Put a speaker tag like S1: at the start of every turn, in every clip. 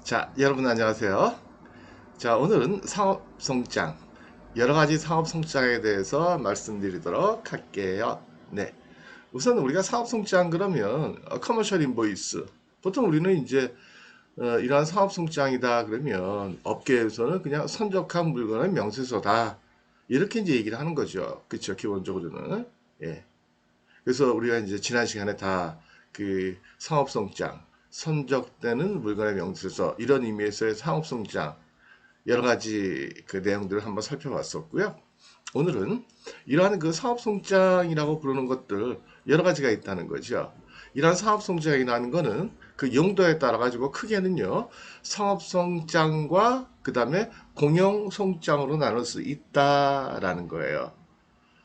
S1: 자, 여러분 안녕하세요. 자, 오늘은 사업성장, 여러 가지 사업성장에 대해서 말씀드리도록 할게요. 네. 우선 우리가 사업성장 그러면 커머셜 인보이스. 보통 우리는 이제 이러한 사업성장이다 그러면 업계에서는 그냥 선적한 물건의 명세서다. 이렇게 이제 얘기를 하는 거죠. 그렇죠. 기본적으로는. 예. 그래서 우리가 이제 지난 시간에 다 그 상업성장, 선적되는 물건의 명세서 이런 의미에서의 상업성장 여러 가지 그 내용들을 한번 살펴봤었고요. 오늘은 이러한 그 사업성장이라고 부르는 것들 여러 가지가 있다는 거죠. 이러한 사업성장이라는 거는 그 용도에 따라 가지고 크게는요 사업성장과 그 다음에 공용성장으로 나눌 수 있다라는 거예요.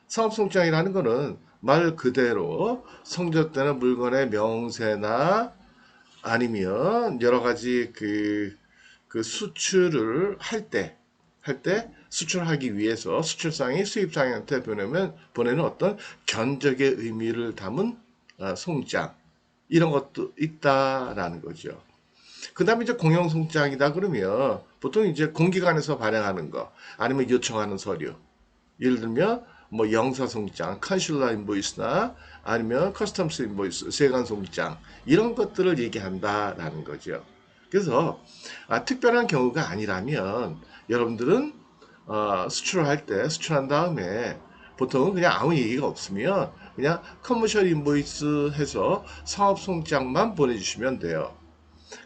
S1: 사업성장이라는 거는 말 그대로 성적되는 물건의 명세나 아니면 여러 가지 그 수출을 할 때 수출하기 위해서 수출상이 수입상한테 보내는 어떤 견적의 의미를 담은 송장 이런 것도 있다라는 거죠. 그 다음에 이제 공용송장이다 그러면 보통 이제 공기관에서 발행하는 거 아니면 요청하는 서류 예를 들면 뭐 영사송장, 컨슐라 인보이스나 아니면 커스텀스 인보이스, 세관송장 이런 것들을 얘기한다라는 거죠. 그래서 특별한 경우가 아니라면 여러분들은 수출을 할 때 수출한 다음에 보통은 그냥 아무 얘기가 없으면 그냥 커머셜 인보이스 해서 사업송장만 보내주시면 돼요.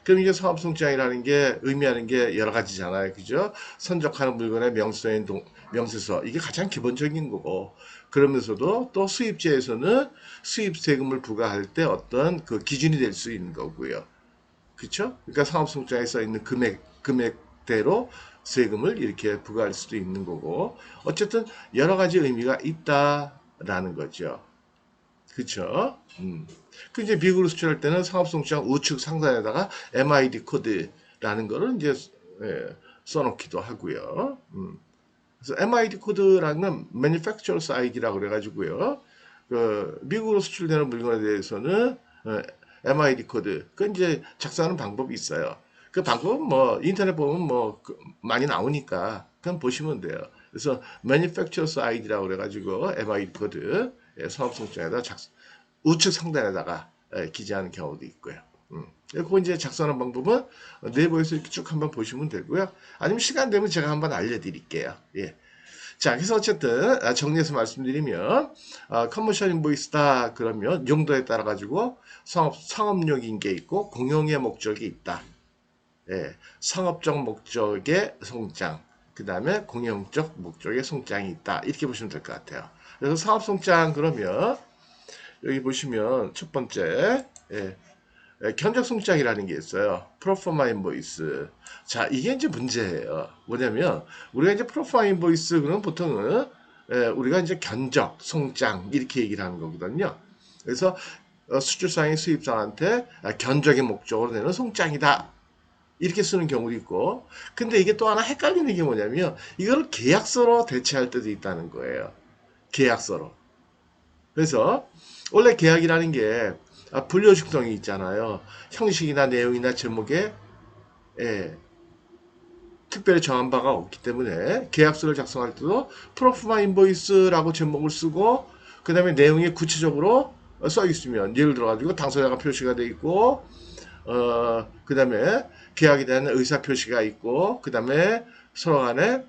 S1: 그럼 이게 사업성장이라는 게 의미하는 게 여러 가지잖아요. 그죠? 선적하는 물건의 명세서. 이게 가장 기본적인 거고. 그러면서도 또 수입제에서는 수입 세금을 부과할 때 어떤 그 기준이 될 수 있는 거고요. 그렇죠? 그러니까 사업성장에 써 있는 금액대로 세금을 이렇게 부과할 수도 있는 거고. 어쨌든 여러 가지 의미가 있다라는 거죠. 그쵸? 그 이제 미국으로 수출할 때는 상업성장 우측 상단에다가 MID 코드라는 거를 이제 써놓기도 하고요. 그래서 MID 코드라는 건 Manufacturer's ID라고 그래가지고요. 그 미국으로 수출되는 물건에 대해서는 MID 코드 그 이제 작성하는 방법이 있어요. 그 방법은 뭐 인터넷 보면 뭐 많이 나오니까 그냥 보시면 돼요. 그래서 Manufacturer's ID라고 그래가지고 MID 코드 사업성장에다 우측 상단에다가 기재하는 경우도 있고요. 그거 이제 작성하는 방법은 네이버에서 이렇게 쭉 한번 보시면 되고요. 아니면 시간 되면 제가 한번 알려드릴게요. 예. 자, 그래서 어쨌든 정리해서 말씀드리면 커머셜 인보이스다 그러면 용도에 따라 가지고 상업용인 게 있고 공용의 목적이 있다. 예, 상업적 목적의 송장, 그 다음에 공용적 목적의 송장이 있다. 이렇게 보시면 될 것 같아요. 그래서 사업송장 그러면 여기 보시면 첫 번째 견적송장이라는 게 있어요. 프로포마 인보이스. 자, 이게 이제 문제예요. 뭐냐면 우리가 이제 프로포마 인보이스 그러면 보통은 우리가 이제 견적, 송장 이렇게 얘기를 하는 거거든요. 그래서 수출상의 수입상한테 견적의 목적으로 내는 송장이다. 이렇게 쓰는 경우도 있고. 근데 이게 또 하나 헷갈리는 게 뭐냐면 이걸 계약서로 대체할 때도 있다는 거예요. 계약서로. 그래서 원래 계약이라는 게 불려식성이 있잖아요. 형식이나 내용이나 제목에 예, 특별히 정한 바가 없기 때문에 계약서를 작성할 때도 프로포마 인보이스라고 제목을 쓰고 그 다음에 내용이 구체적으로 써 있으면 예를 들어 가지고 당사자가 표시가 돼 있고 그 다음에 계약에 대한 의사 표시가 있고 그 다음에 서로 간에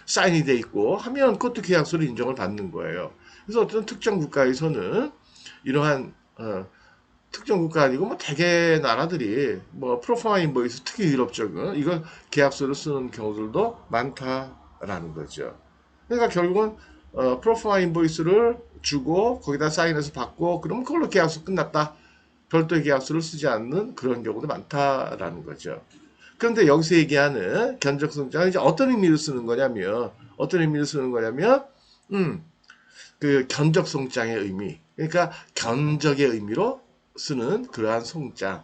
S1: 사인이 돼 있고 하면 그것도 계약서로 인정을 받는 거예요. 그래서 어떤 특정 국가에서는 이러한 특정 국가 아니고 뭐 대개 나라들이 뭐 프로포마 인보이스 특히 유럽적은 이걸 계약서로 쓰는 경우들도 많다라는 거죠. 그러니까 결국은 프로포마 인보이스를 주고 거기다 사인해서 받고 그러면 그걸로 계약서 끝났다. 별도의 계약서를 쓰지 않는 그런 경우도 많다라는 거죠. 그런데 여기서 얘기하는 견적성장은 이제 어떤 의미로 쓰는 거냐면, 그 견적성장의 의미, 그러니까 견적의 의미로 쓰는 그러한 송장.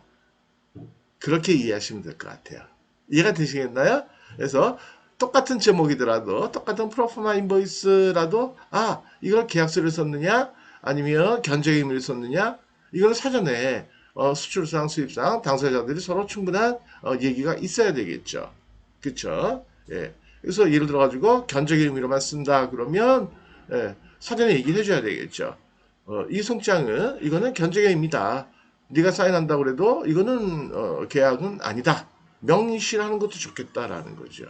S1: 그렇게 이해하시면 될 것 같아요. 이해가 되시겠나요? 그래서 똑같은 제목이더라도, 똑같은 프로포마 인보이스라도, 이걸 계약서를 썼느냐, 아니면 견적의 의미를 썼느냐, 이걸 사전에 수출상, 수입상 당사자들이 서로 충분한 얘기가 있어야 되겠죠. 그쵸? 예. 그래서 예를 들어 가지고 견적의 의미로만 쓴다 그러면 예, 사전에 얘기를 해줘야 되겠죠. 이 송장은 이거는 견적의 의미다. 네가 사인한다고 그래도 이거는 계약은 아니다. 명시하는 것도 좋겠다라는 거죠.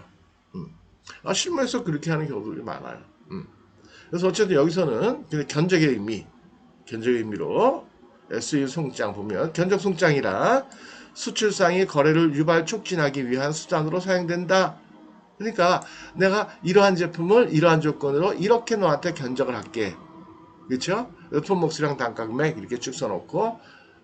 S1: 음. 실무에서 그렇게 하는 경우들이 많아요. 그래서 어쨌든 여기서는 그냥 견적의 의미, 견적의 의미로 SE 송장 보면 견적 송장이라 수출상의 거래를 유발 촉진하기 위한 수단으로 사용된다. 그러니까 내가 이러한 제품을 이러한 조건으로 이렇게 너한테 견적을 할게. 그렇죠? 품목 수량 단가 금액 이렇게 쭉 써놓고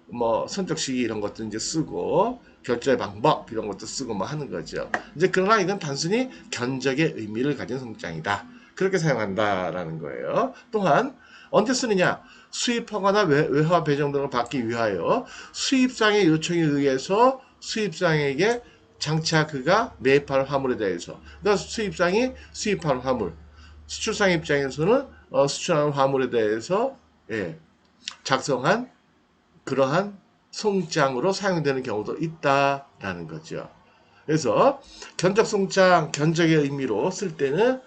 S1: 뭐 선적 시기 이런 것도 이제 쓰고 결제 방법 이런 것도 쓰고 뭐 하는 거죠. 이제 그러나 이건 단순히 견적의 의미를 가진 송장이다. 그렇게 사용한다라는 거예요. 또한 언제 쓰느냐? 수입하거나 외화 배정 등을 받기 위하여 수입상의 요청에 의해서 수입상에게 장차 그가 매입할 화물에 대해서 그러니까 수입상이 수입할 화물 수출상 입장에서는 수출하는 화물에 대해서 예, 작성한 그러한 송장으로 사용되는 경우도 있다라는 거죠. 그래서 견적 송장, 견적의 의미로 쓸 때는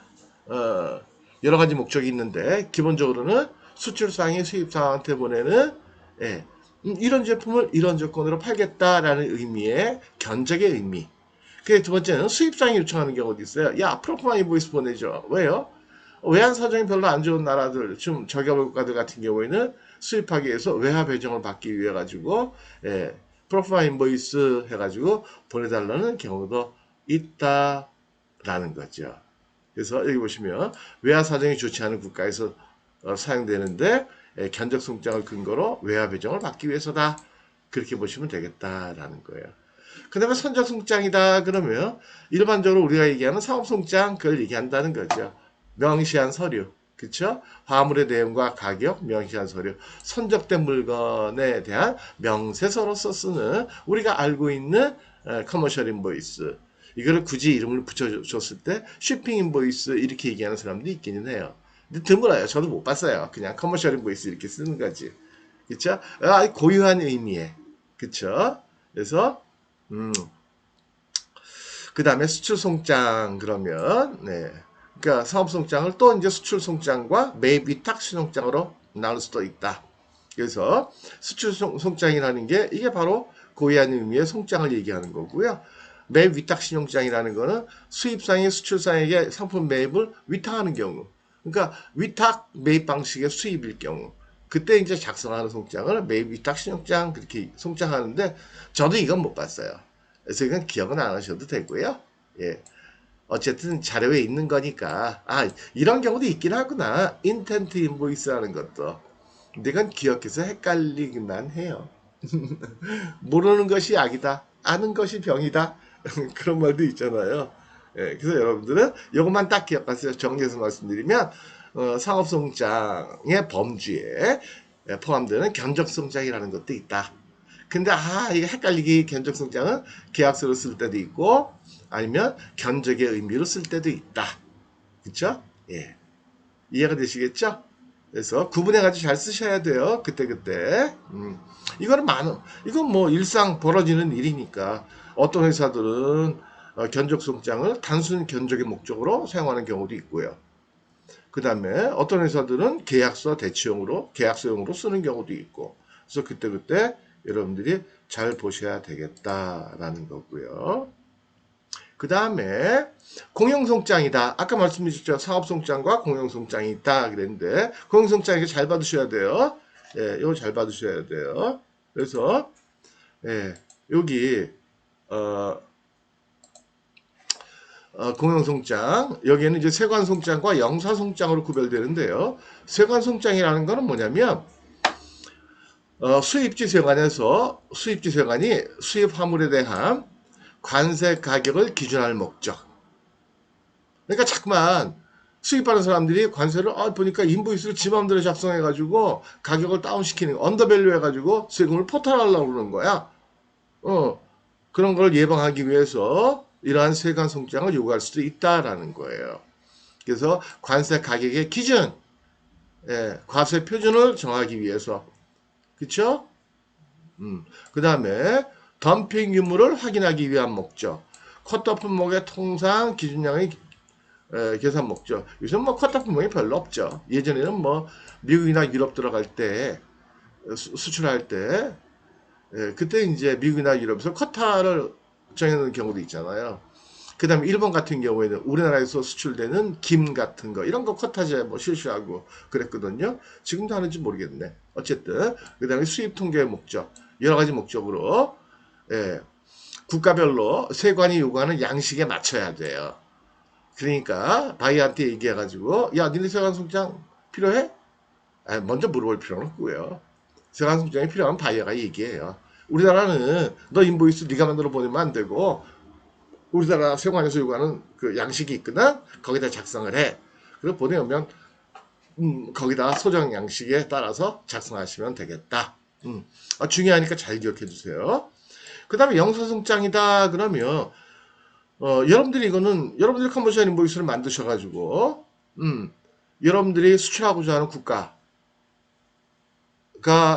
S1: 여러 가지 목적이 있는데 기본적으로는 수출상이 수입상한테 보내는 예, 이런 제품을 이런 조건으로 팔겠다라는 의미의 견적의 의미. 그 두 번째는 수입상이 요청하는 경우도 있어요. 야, 프로포마 인보이스 보내줘. 왜요? 외환 사정이 별로 안 좋은 나라들, 좀 저개발 국가들 같은 경우에는 수입하기 위해서 외화 배정을 받기 위해 가지고 프로포마 인보이스 해가지고 보내달라는 경우도 있다라는 거죠. 그래서 여기 보시면 외화 사정이 좋지 않은 국가에서 사용되는데 견적 송장을 근거로 외화 배정을 받기 위해서다. 그렇게 보시면 되겠다라는 거예요. 그 다음에 선적 송장이다 그러면 일반적으로 우리가 얘기하는 사업 송장 그걸 얘기한다는 거죠. 명시한 서류, 그쵸? 화물의 내용과 가격, 명시한 서류, 선적된 물건에 대한 명세서로서 쓰는 우리가 알고 있는 커머셜 인보이스. 이거를 굳이 이름을 붙여줬을 때 쇼핑 인보이스 이렇게 얘기하는 사람도 있기는 해요. 근데 드물어요. 저도 못 봤어요. 그냥 커머셜 인보이스 이렇게 쓰는 거지. 그쵸? 고유한 의미에. 그쵸? 그래서 그 다음에 수출 송장 그러면 네. 그러니까 사업 송장을 또 이제 수출 송장과 매입 위탁 신용장으로 나눌 수도 있다. 그래서 수출 송장이라는 게 이게 바로 고유한 의미의 송장을 얘기하는 거고요. 매입 위탁 신용장이라는 거는 수입상이 수출상에게 상품 매입을 위탁하는 경우. 그러니까 위탁 매입 방식의 수입일 경우. 그때 이제 작성하는 송장을 매입 위탁 신용장 그렇게 송장하는데 저도 이건 못 봤어요. 그래서 이건 기억은 안 하셔도 되고요. 예. 어쨌든 자료에 있는 거니까 이런 경우도 있긴 하구나. 인텐트 인보이스라는 것도. 근데 이건 기억해서 헷갈리기만 해요. 모르는 것이 약이다. 아는 것이 병이다. 그런 말도 있잖아요. 예, 그래서 여러분들은 이것만 딱 기억하세요. 정리해서 말씀드리면 상업송장의 범주에 포함되는 견적송장이라는 것도 있다. 근데 이게 헷갈리기 견적송장은 계약서로 쓸 때도 있고 아니면 견적의 의미로 쓸 때도 있다. 그쵸? 예. 이해가 되시겠죠? 그래서 구분해가지고 잘 쓰셔야 돼요. 그때그때. 이거는 이건 뭐 일상 벌어지는 일이니까. 어떤 회사들은 견적송장을 단순 견적의 목적으로 사용하는 경우도 있고요. 그 다음에 어떤 회사들은 계약서 대치용으로, 계약서용으로 쓰는 경우도 있고. 그래서 그때그때 여러분들이 잘 보셔야 되겠다라는 거고요. 그 다음에 공용송장이다. 아까 말씀드렸죠. 사업송장과 공용송장이 있다 그랬는데 공용송장 이거 잘 받으셔야 돼요. 예, 이거 잘 받으셔야 돼요. 그래서 예, 여기 공용송장 여기에는 이제 세관송장과 영사송장으로 구별되는데요. 세관송장이라는 거는 뭐냐면 수입지 세관에서 수입지 세관이 수입 화물에 대한 관세 가격을 기준할 목적. 그러니까 자꾸만 수입하는 사람들이 관세를 보니까 인보이스를 지 맘대로 작성해가지고 가격을 다운시키는 언더밸류 해가지고 세금을 포탈하려고 그러는 거야. 그런 걸 예방하기 위해서 이러한 세관 송장을 요구할 수도 있다라는 거예요. 그래서 관세 가격의 기준, 과세 표준을 정하기 위해서, 그쵸? 그 다음에 덤핑 유무를 확인하기 위한 목적. 쿼터 품목의 통상 기준량의 계산 목적. 요즘 뭐 쿼터 품목이 별로 없죠. 예전에는 뭐 미국이나 유럽 들어갈 때 수출할 때 그때 이제 미국이나 유럽에서 쿼터를 정해놓은 경우도 있잖아요. 그 다음에 일본 같은 경우에는 우리나라에서 수출되는 김 같은 거 이런 거 쿼터제 뭐 실시하고 그랬거든요. 지금도 하는지 모르겠네. 어쨌든 그 다음에 수입 통계의 목적 여러 가지 목적으로 국가별로 세관이 요구하는 양식에 맞춰야 돼요. 그러니까 바이한테 얘기해가지고 야 니네 세관 송장 필요해? 먼저 물어볼 필요는 없고요. 세관 송장이 필요하면 바이어가 얘기해요. 우리나라는 너 인보이스 네가 만들어 보내면 안 되고 우리나라 세관에서 요구하는 그 양식이 있거든. 거기다 작성을 해. 그리고 보내오면 거기다 소정 양식에 따라서 작성하시면 되겠다. 중요하니까 잘 기억해 주세요. 그 다음에 영사승장이다 그러면 여러분들이 이거는 여러분들이 컨버션 인보이스를 만드셔가지고 여러분들이 수출하고자 하는 국가가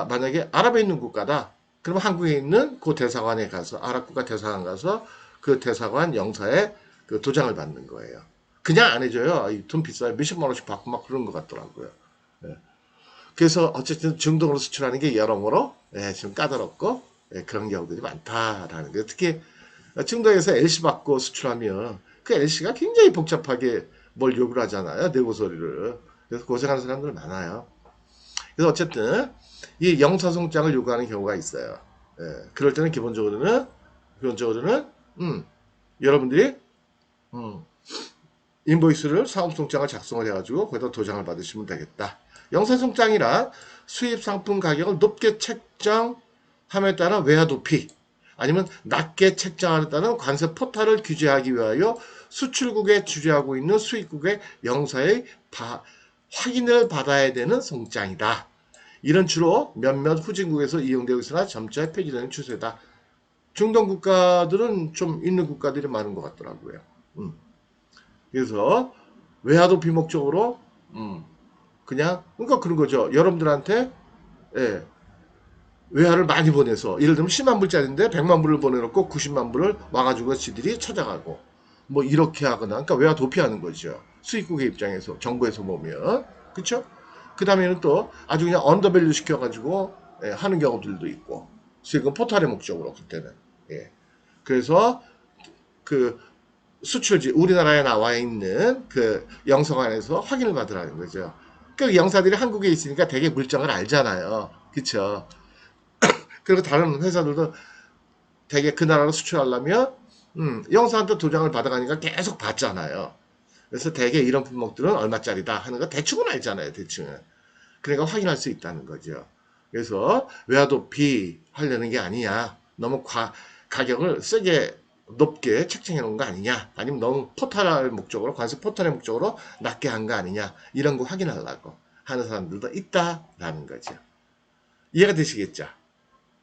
S1: 만약에 아랍에 있는 국가다. 그러면 한국에 있는 그 대사관에 가서 아랍 국가 대사관 가서 그 대사관 영사에 그 도장을 받는 거예요. 그냥 안 해줘요. 돈 비싸요. 몇십만 원씩 받고 막 그런 것 같더라고요. 그래서 어쨌든 중동으로 수출하는 게 여러모로 좀 까다롭고 그런 경우들이 많다라는 거예요. 특히 중동에서 LC 받고 수출하면 그 LC가 굉장히 복잡하게 뭘 요구를 하잖아요. 내고서리를. 그래서 고생하는 사람들 많아요. 그래서 어쨌든 이 영사송장을 요구하는 경우가 있어요. 그럴 때는 기본적으로는 여러분들이 인보이스를 사업송장을 작성을 해가지고 거기다 도장을 받으시면 되겠다. 영사송장이란 수입 상품 가격을 높게 책정함에 따른 외화 도피 아니면 낮게 책정함에 따른 관세 포탈을 규제하기 위하여 수출국에 주재하고 있는 수입국의 영사의 확인을 받아야 되는 송장이다. 이런 주로 몇몇 후진국에서 이용되고 있으나 점차 폐지되는 추세다. 중동 국가들은 좀 있는 국가들이 많은 것 같더라고요. 그래서 외화도 비목적으로 그냥 그러니까 그런 거죠. 여러분들한테 외화를 많이 보내서 예를 들면 10만 불짜리인데 100만 불을 보내놓고 90만 불을 와가지고 지들이 찾아가고 뭐 이렇게 하거나 그러니까 외화 도피하는 거죠. 수입국의 입장에서 정부에서 보면 그렇죠? 그 다음에는 또 아주 그냥 언더밸류 시켜가지고 하는 경우들도 있고 수익은 포탈의 목적으로 그때는 그래서 그 수출지 우리나라에 나와 있는 그 영사관에서 확인을 받으라는 거죠. 그 영사들이 한국에 있으니까 되게 물정을 알잖아요. 그렇죠? 그리고 다른 회사들도 되게 그 나라로 수출하려면 영사한테 도장을 받아가니까 계속 받잖아요. 그래서 대개 이런 품목들은 얼마짜리다 하는 거 대충은 알잖아요. 대충은. 그러니까 확인할 수 있다는 거죠. 그래서 외화도피 하려는 게 아니냐. 너무 가격을 세게 높게 책정해 놓은 거 아니냐. 아니면 너무 포탈할 목적으로 관세 포탈의 목적으로 낮게 한 거 아니냐. 이런 거 확인하려고 하는 사람들도 있다라는 거죠. 이해가 되시겠죠?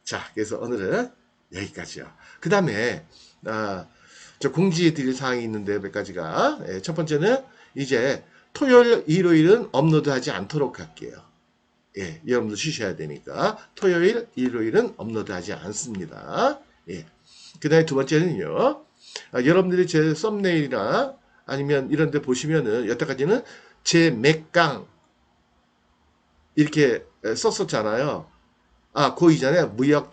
S1: 자, 그래서 오늘은 여기까지요. 그 다음에 저 공지해 드릴 사항이 있는데 몇 가지가 첫 번째는 이제 토요일, 일요일은 업로드하지 않도록 할게요. 여러분들 쉬셔야 되니까 토요일, 일요일은 업로드하지 않습니다. 그 다음에 두 번째는요. 여러분들이 제 썸네일이나 아니면 이런 데 보시면은 여태까지는 제 맥강 이렇게 썼었잖아요. 그 이전에 무역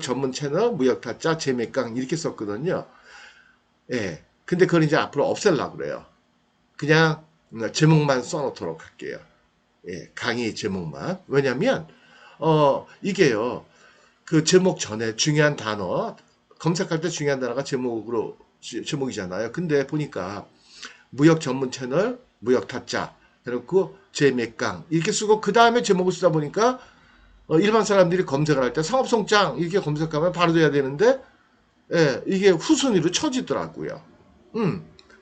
S1: 전문 채널, 무역 타짜, 제 맥강 이렇게 썼거든요. 근데 그걸 이제 앞으로 없애려고 그래요. 그냥 제목만 써놓도록 할게요. 강의 제목만. 왜냐면, 이게요, 그 제목 전에 중요한 단어, 검색할 때 중요한 단어가 제목이잖아요. 근데 보니까 무역 전문 채널, 무역 타짜, 그리고 제 맥강 이렇게 쓰고 그 다음에 제목을 쓰다 보니까 일반 사람들이 검색을 할 때 상업송장 이렇게 검색하면 바로 돼야 되는데 이게 후순위로 쳐지더라고요.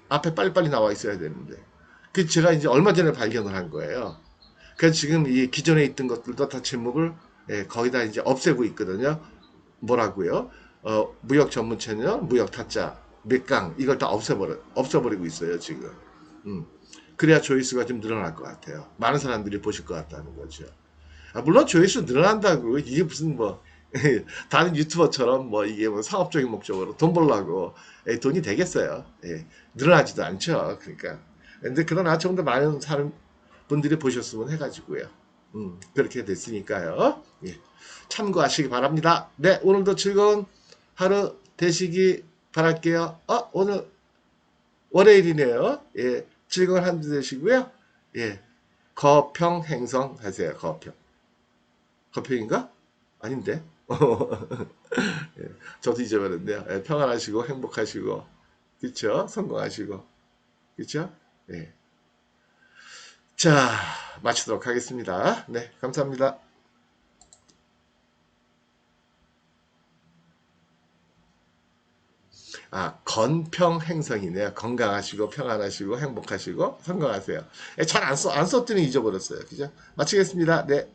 S1: 앞에 빨리빨리 나와 있어야 되는데. 그 제가 이제 얼마 전에 발견을 한 거예요. 그래서 지금 이 기존에 있던 것들도 다 제목을 거기다 이제 없애고 있거든요. 뭐라고요? 무역 전문 채널, 무역 타짜, 맥강 이걸 다 없애버리고 있어요 지금. 그래야 조회수가 좀 늘어날 것 같아요. 많은 사람들이 보실 것 같다는 거죠. 물론 조회수 늘어난다고 이게 무슨 뭐 다른 유튜버처럼 뭐 이게 뭐 사업적인 목적으로 돈 벌려고 돈이 되겠어요. 예, 늘어나지도 않죠. 그러니까. 근데 그러나 좀 더 많은 사람 분들이 보셨으면 해가지고요. 그렇게 됐으니까요. 예, 참고하시기 바랍니다. 네, 오늘도 즐거운 하루 되시기 바랄게요. 오늘 월요일이네요. 예, 즐거운 하루 되시고요. 예, 거평행성 하세요. 거평인가? 아닌데. 예, 저도 잊어버렸네요. 예, 평안하시고 행복하시고 그쵸? 성공하시고 그쵸? 예. 자, 마치도록 하겠습니다. 네, 감사합니다. 건평행성이네요. 건강하시고 평안하시고 행복하시고 성공하세요. 잘 안 썼더니 잊어버렸어요. 그죠? 마치겠습니다. 네.